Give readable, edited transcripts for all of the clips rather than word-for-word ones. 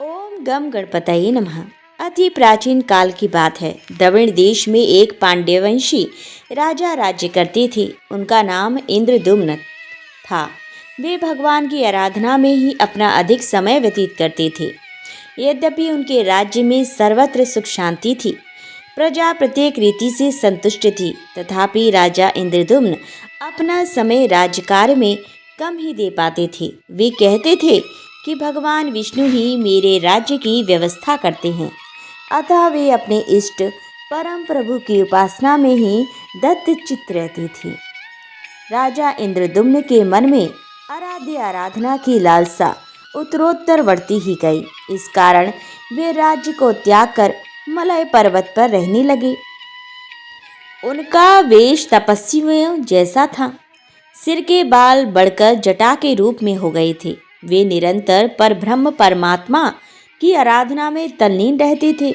ओम गम गणपतये नमः। अति प्राचीन काल की बात है। द्रविड़ देश में एक पांड्यवंशी राजा राज्य करते थे। उनका नाम इंद्रदुम्न था। वे भगवान की आराधना में ही अपना अधिक समय व्यतीत करते थे। यद्यपि उनके राज्य में सर्वत्र सुख शांति थी, प्रजा प्रत्येक रीति से संतुष्ट थी, तथापि राजा इंद्रदुम्न अपना समय राज्यकार्य में कम ही दे पाते थे। वे कहते थे कि भगवान विष्णु ही मेरे राज्य की व्यवस्था करते हैं, अतः वे अपने इष्ट परम प्रभु की उपासना में ही दत्तचित्त रहते थे। राजा इंद्रदुम्न के मन में आराध्य आराधना की लालसा उत्तरोत्तर बढ़ती ही गई। इस कारण वे राज्य को त्याग कर मलय पर्वत पर रहने लगे। उनका वेश तपस्वियों जैसा था। सिर के बाल बढ़कर जटा के रूप में हो गए थे। वे निरंतर परब्रह्म परमात्मा की आराधना में तल्लीन रहते थे।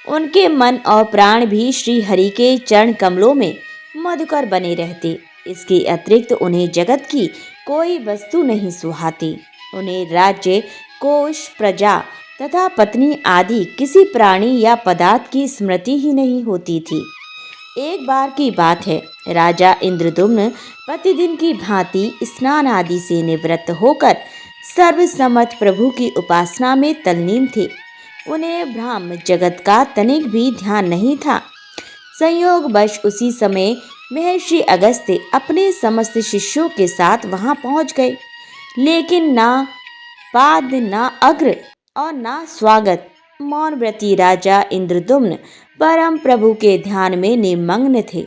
उनके मन और प्राण भी श्री हरि के चरण कमलों में मधुकर बने रहते। इसके अतिरिक्त उन्हें जगत की कोई वस्तु नहीं सुहाती। उन्हें राज्य, कोष, प्रजा तथा पत्नी आदि किसी प्राणी या पदार्थ की स्मृति ही नहीं होती थी। एक बार की बात है, राजा इंद्रदुम्न प्रतिदिन की भांति स्नान आदि से निवृत्त होकर सर्वसम्मत प्रभु की उपासना में तल्लीन थे। उन्हें ब्रह्म जगत का तनिक भी ध्यान नहीं था। संयोगवश उसी समय महर्षि अगस्त्य अपने समस्त शिष्यों के साथ वहां पहुंच गए, लेकिन ना पाद, ना अग्र और ना स्वागत। मौन व्रती राजा इंद्रदुम्न परम प्रभु के ध्यान में निमग्न थे।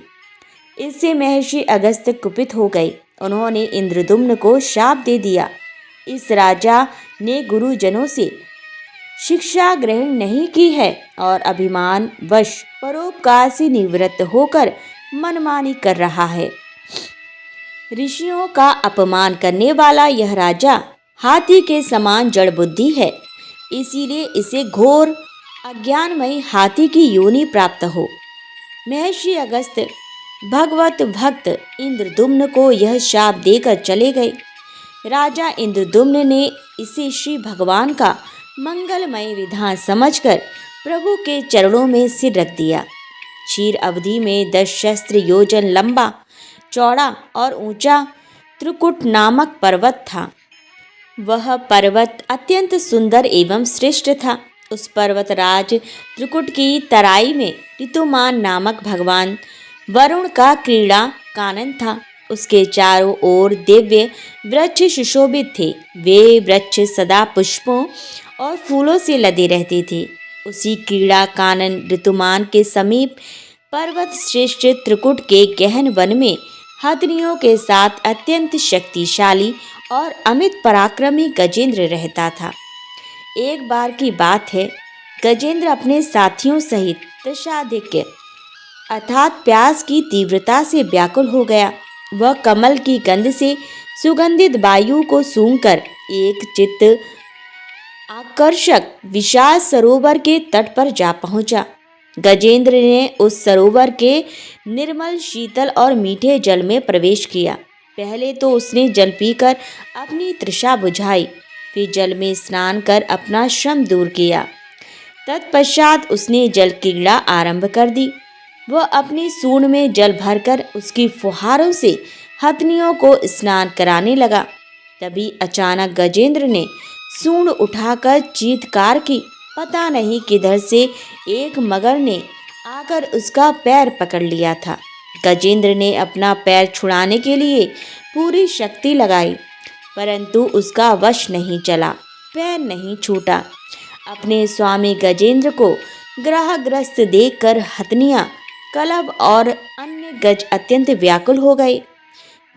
इससे महर्षि अगस्त्य कुपित हो गए। उन्होंने इंद्रदुम्न को शाप दे दिया। इस राजा ने गुरुजनों से शिक्षा ग्रहण नहीं की है और अभिमान वश परोपकार से निवृत्त होकर मनमानी कर रहा है। ऋषियों का अपमान करने वाला यह राजा हाथी के समान जड़ बुद्धि है, इसीलिए इसे घोर अज्ञानमयी हाथी की योनि प्राप्त हो। महर्षि अगस्त्य भगवत भक्त इंद्रदुम्न को यह शाप देकर चले गए। राजा इंद्रदुम्न ने इसे श्री भगवान का मंगलमय विधान समझकर प्रभु के चरणों में सिर रख दिया। क्षीर अवधि में 10 सहस्त्र योजन लंबा, चौड़ा और ऊंचा त्रिकुट नामक पर्वत था। वह पर्वत अत्यंत सुंदर एवं श्रेष्ठ था। उस पर्वतराज त्रिकुट की तराई में ऋतुमान नामक भगवान वरुण का क्रीड़ा कानन था। उसके चारों ओर दिव्य वृक्ष सुशोभित थे। वे वृक्ष सदा पुष्पों और फूलों से लदे रहते थे। उसी क्रीड़ा कानन ऋतुमान के समीप पर्वत श्रेष्ठ त्रिकुट के गहन वन में हथनियों के साथ अत्यंत शक्तिशाली और अमित पराक्रमी गजेंद्र रहता था। एक बार की बात है, गजेंद्र अपने साथियों सहित तृषाधिक्य अर्थात प्यास की तीव्रता से व्याकुल हो गया। वह कमल की गंध से सुगंधित वायु को सूंघकर एक चित्त आकर्षक विशाल सरोवर के तट पर जा पहुंचा। गजेंद्र ने उस सरोवर के निर्मल, शीतल और मीठे जल में प्रवेश किया। पहले तो उसने जल पीकर अपनी तृषा बुझाई, फिर जल में स्नान कर अपना श्रम दूर किया। तत्पश्चात उसने जल क्रीड़ा आरंभ कर दी। वह अपनी सूंड में जल भरकर उसकी फुहारों से हथनियों को स्नान कराने लगा। तभी अचानक गजेंद्र ने सूंड उठाकर चीत्कार की। पता नहीं किधर से एक मगर ने आकर उसका पैर पकड़ लिया था। गजेंद्र ने अपना पैर छुड़ाने के लिए पूरी शक्ति लगाई, परंतु उसका वश नहीं चला, पैर नहीं छूटा। अपने स्वामी गजेंद्र को ग्रहग्रस्त देखकर हथनियां, कलभ और अन्य गज अत्यंत व्याकुल हो गए।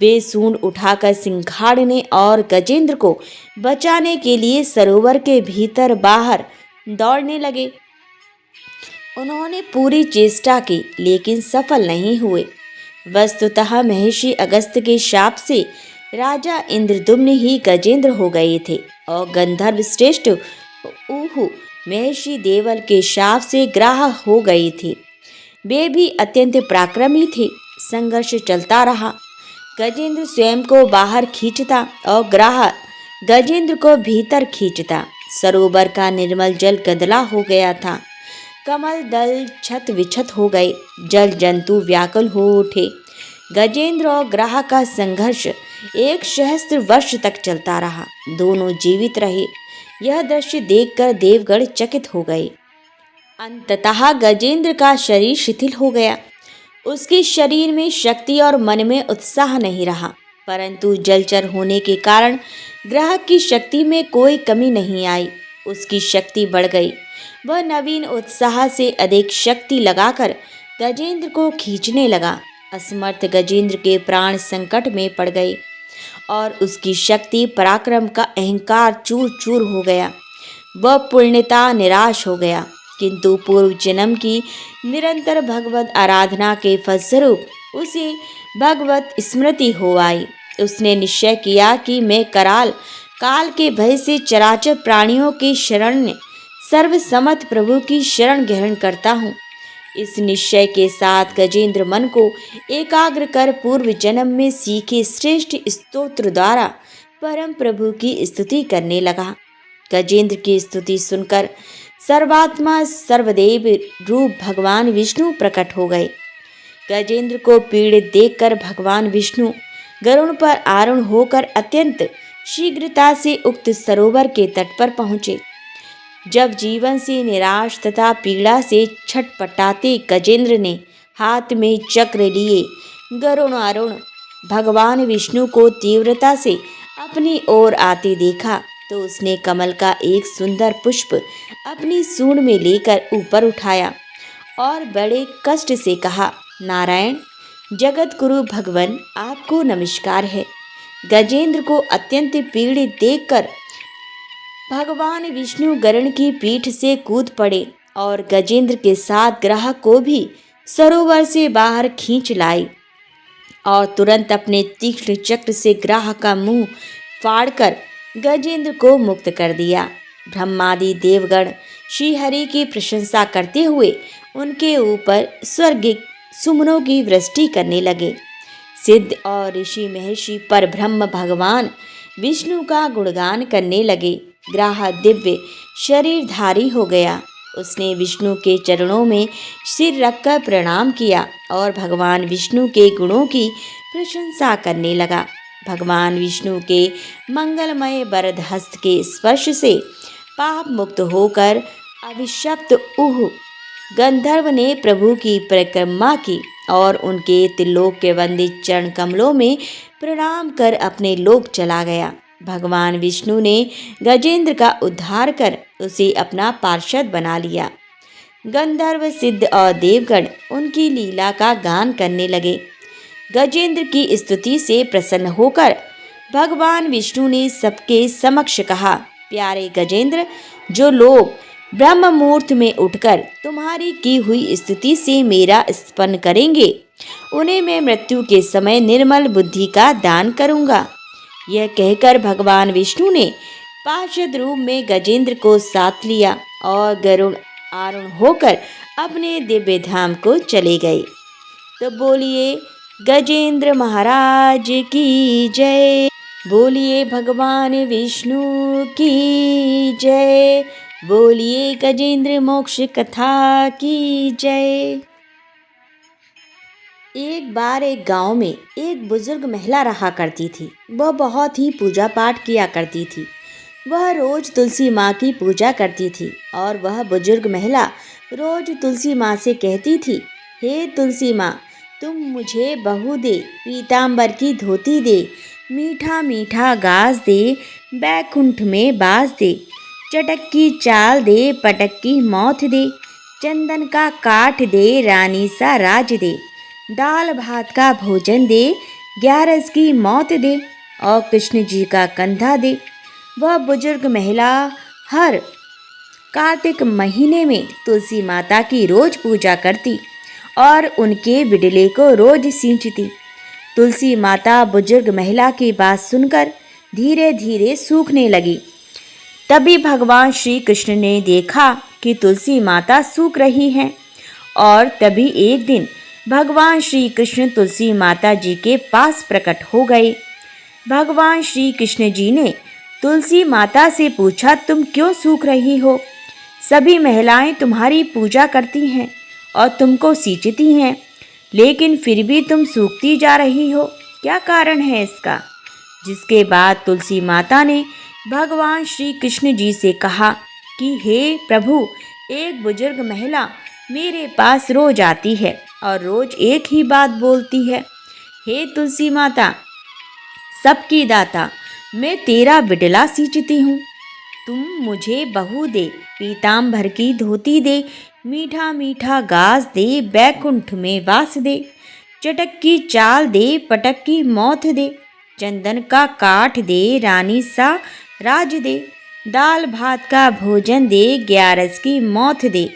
वे सूंड उठाकर सिंघाड़ने और गजेंद्र को बचाने के लिए सरोवर के भीतर बाहर दौड़ने लगे। उन्होंने पूरी चेष्टा की, लेकिन सफल नहीं हुए। वस्तुतः महर्षि अगस्त्य के शाप से राजा इंद्रदुम्न ही गजेंद्र हो गए थे और गंधर्व श्रेष्ठ ऊहु महर्षि देवल के शाप से ग्राह हो गए थे। वे भी अत्यंत पराक्रमी थे। संघर्ष चलता रहा। गजेंद्र स्वयं को बाहर खींचता और ग्राह गजेंद्र को भीतर खींचता। सरोवर का निर्मल जल गदला हो गया था। कमल दल छत विछत हो गए, जल जंतु व्याकुल हो उठे। गजेंद्र और ग्रह का संघर्ष 1 सहस्त्र वर्ष तक चलता रहा। दोनों जीवित रहे। यह दृश्य देखकर देवगण चकित हो गए। अंततः गजेंद्र का शरीर शिथिल हो गया। उसके शरीर में शक्ति और मन में उत्साह नहीं रहा, परंतु जलचर होने के कारण ग्रह की शक्ति में कोई कमी नहीं आई। उसकी शक्ति बढ़ गई। वह नवीन उत्साह से अधिक शक्ति लगाकर गजेंद्र को खींचने लगा। असमर्थ गजेंद्र के प्राण संकट में पड़ गए और उसकी शक्ति पराक्रम का अहंकार चूर चूर हो गया। वह पूर्णता निराश हो गया, किंतु पूर्व जन्म की निरंतर भगवत आराधना के फलस्वरूप उसे भगवत स्मृति हो आई। उसने निश्चय किया कि मैं कराल काल के भय से चराचर प्राणियों के शरण सर्वसमर्थ प्रभु की शरण ग्रहण करता हूँ। इस निश्चय के साथ गजेंद्र मन को एकाग्र कर पूर्व जन्म में सीखे श्रेष्ठ स्तोत्र द्वारा परम प्रभु की स्तुति करने लगा। गजेंद्र की स्तुति सुनकर सर्वात्मा सर्वदेव रूप भगवान विष्णु प्रकट हो गए। गजेंद्र को पीड़ित देखकर भगवान विष्णु गरुड़ पर आरूढ़ होकर अत्यंत शीघ्रता से उक्त सरोवर के तट पर पहुंचे। जब जीवन से निराश तथा पीड़ा से छटपटाते गजेंद्र ने हाथ में चक्र लिए गरुड़ारूढ़ भगवान विष्णु को तीव्रता से अपनी ओर आते देखा, तो उसने कमल का एक सुंदर पुष्प अपनी सूंड में लेकर ऊपर उठाया और बड़े कष्ट से कहा, नारायण जगत गुरु भगवान आपको नमस्कार है। गजेंद्र को अत्यंत पीड़ित देखकर भगवान विष्णु गरुड़ की पीठ से कूद पड़े और गजेंद्र के साथ ग्रह को भी सरोवर से बाहर खींच लाए और तुरंत अपने तीक्ष्ण चक्र से ग्रह का मुंह फाड़कर गजेंद्र को मुक्त कर दिया। ब्रह्मादि देवगण श्री हरि की प्रशंसा करते हुए उनके ऊपर स्वर्गिक सुमनों की वृष्टि करने लगे। सिद्ध और ऋषि महर्षि पर ब्रह्म भगवान विष्णु का गुणगान करने लगे। ग्रह दिव्य शरीरधारी हो गया। उसने विष्णु के चरणों में सिर रखकर प्रणाम किया और भगवान विष्णु के गुणों की प्रशंसा करने लगा। भगवान विष्णु के मंगलमय वरद हस्त के स्पर्श से पाप मुक्त होकर अभिशप्त उह गंधर्व ने प्रभु की परिक्रमा की और उनके त्रिलोक के वंदित चरण कमलों में प्रणाम कर अपने लोक चला गया। भगवान विष्णु ने गजेंद्र का उद्धार कर उसे अपना पार्षद बना लिया। गंधर्व सिद्ध और देवगण उनकी लीला का गान करने लगे। गजेंद्र की स्तुति से प्रसन्न होकर भगवान विष्णु ने सबके समक्ष कहा, प्यारे गजेंद्र, जो लोग ब्रह्म मुहूर्त में उठकर तुम्हारी की हुई स्तुति से मेरा स्मरण करेंगे, उन्हें मैं मृत्यु के समय निर्मल बुद्धि का दान करूंगा। यह कहकर भगवान विष्णु ने पार्षद रूप में गजेंद्र को साथ लिया और गरुड़ आरूढ़ होकर अपने दिव्य धाम को चले गए। तो बोलिए गजेंद्र महाराज की जय, बोलिए भगवान विष्णु की जय, बोलिए गजेंद्र मोक्ष कथा की जय। एक बार एक गांव में एक बुजुर्ग महिला रहा करती थी। वह बहुत ही पूजा पाठ किया करती थी। वह रोज तुलसी माँ की पूजा करती थी और वह बुजुर्ग महिला रोज तुलसी माँ से कहती थी, हे तुलसी माँ, तुम मुझे बहू दे, पीताम्बर की धोती दे, मीठा मीठा घास दे, बैकुंठ में बास दे, चटक की चाल दे, पटक की मौत दे, चंदन का काठ दे, रानी सा राज दे, दाल भात का भोजन दे, 11 की मौत दे और कृष्ण जी का कंधा दे। वह बुजुर्ग महिला हर कार्तिक महीने में तुलसी माता की रोज पूजा करती और उनके बिडले को रोज सींचती। तुलसी माता बुजुर्ग महिला की बात सुनकर धीरे धीरे सूखने लगी। तभी भगवान श्री कृष्ण ने देखा कि तुलसी माता सूख रही हैं और तभी एक दिन भगवान श्री कृष्ण तुलसी माता जी के पास प्रकट हो गए। भगवान श्री कृष्ण जी ने तुलसी माता से पूछा, तुम क्यों सूख रही हो? सभी महिलाएं तुम्हारी पूजा करती हैं और तुमको सींचती हैं, लेकिन फिर भी तुम सूखती जा रही हो, क्या कारण है इसका? जिसके बाद तुलसी माता ने भगवान श्री कृष्ण जी से कहा कि हे प्रभु, एक बुजुर्ग महिला मेरे पास रोज आती है और रोज एक ही बात बोलती है, हे तुलसी माता, सबकी दाता, मैं तेरा बिडला सींचती हूँ, तुम मुझे बहू दे, पीताम्बर की धोती दे, मीठा मीठा घास दे, बैकुंठ में वास दे, चटक की चाल दे, पटक की मौत दे, चंदन का काठ दे, रानी सा राज दे, दाल भात का भोजन दे, ग्यारस की मौत दे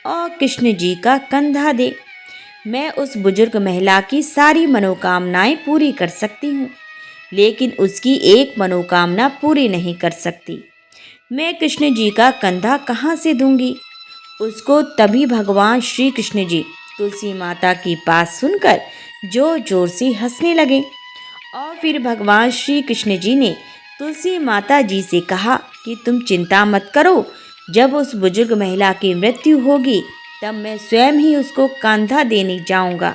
और कृष्ण जी का कंधा दे। मैं उस बुजुर्ग महिला की सारी मनोकामनाएं पूरी कर सकती हूँ, लेकिन उसकी एक मनोकामना पूरी नहीं कर सकती। मैं कृष्ण जी का कंधा कहाँ से दूंगी उसको? तभी भगवान श्री कृष्ण जी तुलसी माता की बात सुनकर जोर जोर से हंसने लगे और फिर भगवान श्री कृष्ण जी ने तुलसी माता जी से कहा कि तुम चिंता मत करो, जब उस बुजुर्ग महिला की मृत्यु होगी तब मैं स्वयं ही उसको कंधा देने जाऊंगा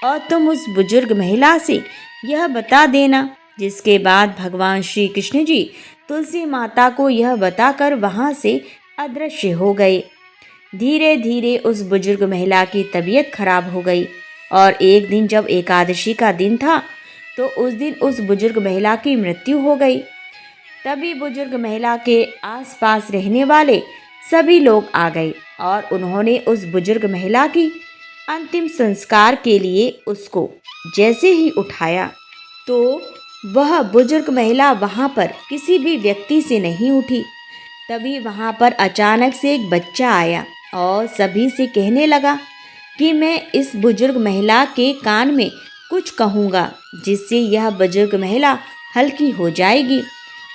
और तुम उस बुजुर्ग महिला से यह बता देना। जिसके बाद भगवान श्री कृष्ण जी तुलसी माता को यह बताकर वहां से अदृश्य हो गए। धीरे धीरे उस बुजुर्ग महिला की तबीयत खराब हो गई और एक दिन जब एकादशी का दिन था तो उस दिन उस बुजुर्ग महिला की मृत्यु हो गई। तभी बुजुर्ग महिला के आसपास रहने वाले सभी लोग आ गए और उन्होंने उस बुजुर्ग महिला की अंतिम संस्कार के लिए उसको जैसे ही उठाया तो वह बुजुर्ग महिला वहां पर किसी भी व्यक्ति से नहीं उठी। तभी वहां पर अचानक से एक बच्चा आया और सभी से कहने लगा कि मैं इस बुजुर्ग महिला के कान में कुछ कहूँगा जिससे यह बुजुर्ग महिला हल्की हो जाएगी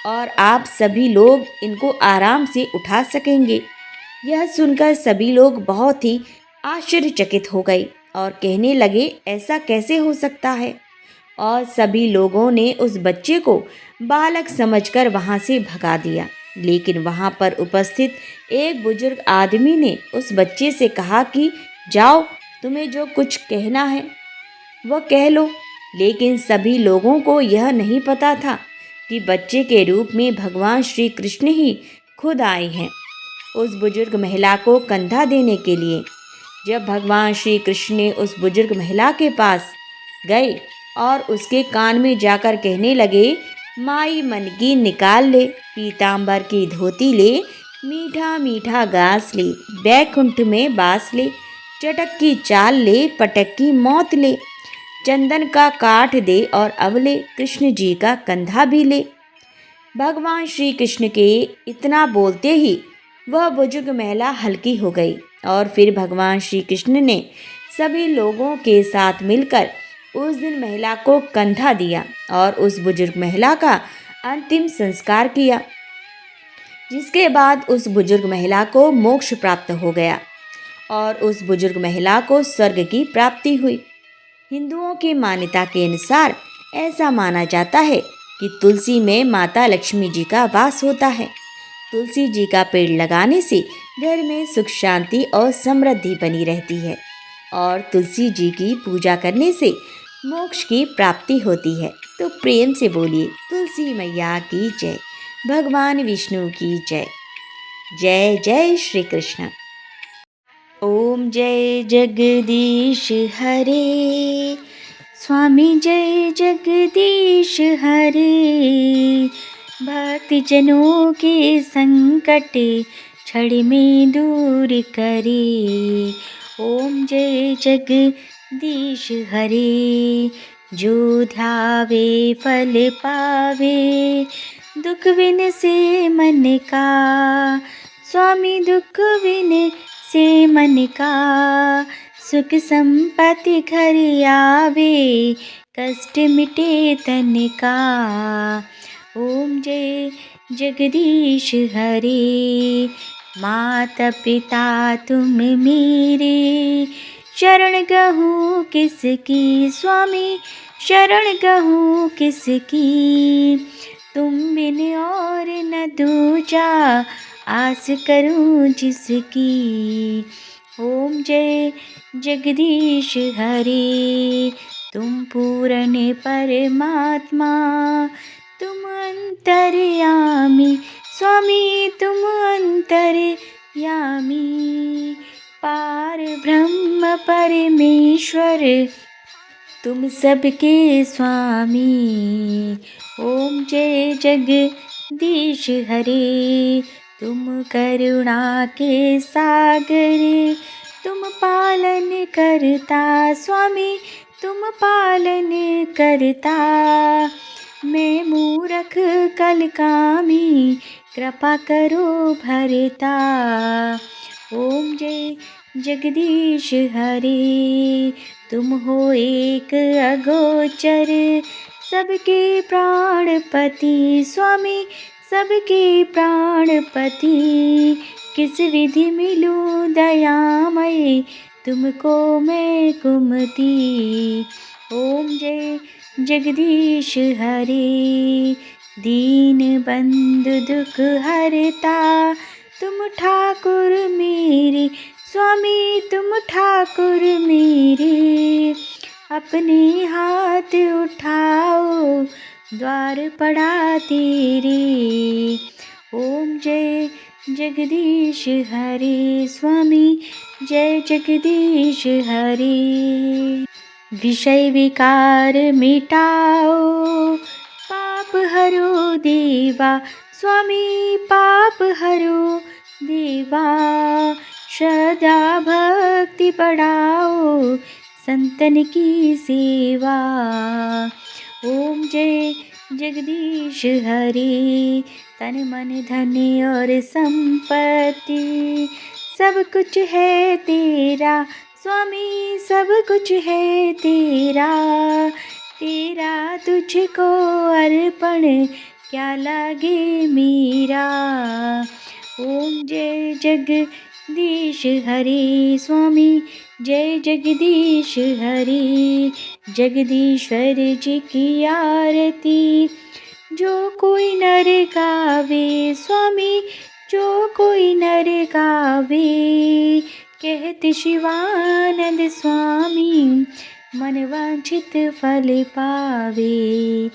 और आप सभी लोग इनको आराम से उठा सकेंगे। यह सुनकर सभी लोग बहुत ही आश्चर्यचकित हो गए और कहने लगे, ऐसा कैसे हो सकता है? और सभी लोगों ने उस बच्चे को बालक समझकर वहां से भगा दिया। लेकिन वहां पर उपस्थित एक बुजुर्ग आदमी ने उस बच्चे से कहा कि जाओ, तुम्हें जो कुछ कहना है वह कह लो। लेकिन सभी लोगों को यह नहीं पता था कि बच्चे के रूप में भगवान श्री कृष्ण ही खुद आए हैं उस बुजुर्ग महिला को कंधा देने के लिए। जब भगवान श्री कृष्ण ने उस बुजुर्ग महिला के पास गए और उसके कान में जाकर कहने लगे, माई मन की निकाल ले, पीताम्बर की धोती ले, मीठा मीठा घास ले, बैकुंठ में बास ले, चटक की चाल ले, पटक की मौत ले, चंदन का काठ दे और अब ले कृष्ण जी का कंधा भी ले। भगवान श्री कृष्ण के इतना बोलते ही वह बुजुर्ग महिला हल्की हो गई और फिर भगवान श्री कृष्ण ने सभी लोगों के साथ मिलकर उस दिन महिला को कंधा दिया और उस बुजुर्ग महिला का अंतिम संस्कार किया। जिसके बाद उस बुजुर्ग महिला को मोक्ष प्राप्त हो गया और उस बुजुर्ग महिला को स्वर्ग की प्राप्ति हुई। हिंदुओं की मान्यता के अनुसार ऐसा माना जाता है कि तुलसी में माता लक्ष्मी जी का वास होता है। तुलसी जी का पेड़ लगाने से घर में सुख शांति और समृद्धि बनी रहती है और तुलसी जी की पूजा करने से मोक्ष की प्राप्ति होती है। तो प्रेम से बोलिए, तुलसी मैया की जय, भगवान विष्णु की जय। जय जय श्री कृष्ण। ओम जय जगदीश हरे, स्वामी जय जगदीश हरे, भक्तजनों के संकट क्षण में दूर करे। ओम जय जगदीश हरे, जो ध्यावे फल पावे, दुख बिन से मन का, स्वामी दुख बिन से मन का, सुख संपत्ति घर आवे, कष्ट मिटे तन का। ओम जय जगदीश हरे, माता पिता तुम मेरे, शरण गहूँ किसकी, स्वामी शरण गहूँ किसकी, तुम बिन और न दूजा आस करूं जिसकी। ओम जय जगदीश हरे, तुम पूर्ण परमात्मा, तुम अंतर्यामी स्वामी, तुम अंतर्यामी। पार ब्रह्म परमेश्वर, तुम सबके स्वामी। ओम जय जगदीश हरे, तुम करुणा के सागर, तुम पालन करता स्वामी, तुम पालन करता। मैं मूरख कलकामी, कृपा करो भरता। ओम जय जगदीश हरे, तुम हो एक अगोचर, सबके प्राणपति स्वामी, सबके प्राणपति। किस विधि मिलूं दयामय, तुमको मैं कुमति। ओम जय जगदीश हरे, दीन बंधु दुख हरता, तुम ठाकुर मेरे स्वामी, तुम ठाकुर मेरे। अपने हाथ उठाओ, द्वार पड़ा तेरे। ओम जय जगदीश हरे स्वामी, जय जगदीश हरे। विषय विकार मिटाओ, पाप हरो देवा स्वामी, पाप हरो देवा। श्रद्धा भक्ति बढ़ाओ, संतन की सेवा। ओम जय जगदीश हरे, तन मन धन और संपत्ति सब कुछ है तेरा स्वामी, सब कुछ है तेरा। तेरा तुझको अर्पण क्या लागे मेरा। ओम जय जगदीश हरे स्वामी, जय जगदीश हरे। जगदीश्वर जी की आरती जो कोई नर गावे स्वामी, जो कोई नर गावे। कहते शिवानंद स्वामी, मन वांछित फल पावे।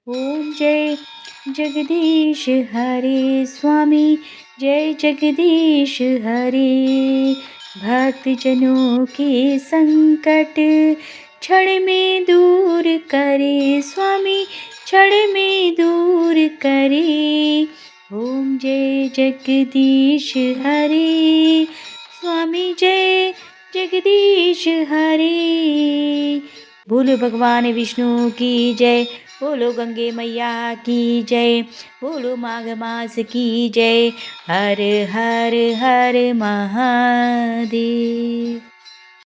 ओम जय जगदीश हरे स्वामी, जय जगदीश हरे। भक्त जनों के संकट क्षण में दूर करे स्वामी, क्षण में दूर करे। ओम जय जगदीश हरे स्वामी, जय जगदीश हरे। बोलो भगवान विष्णु की जय, बोलो गंगे मैया की जय, बोलो माघ मास की जय। हर हर हर महादेव।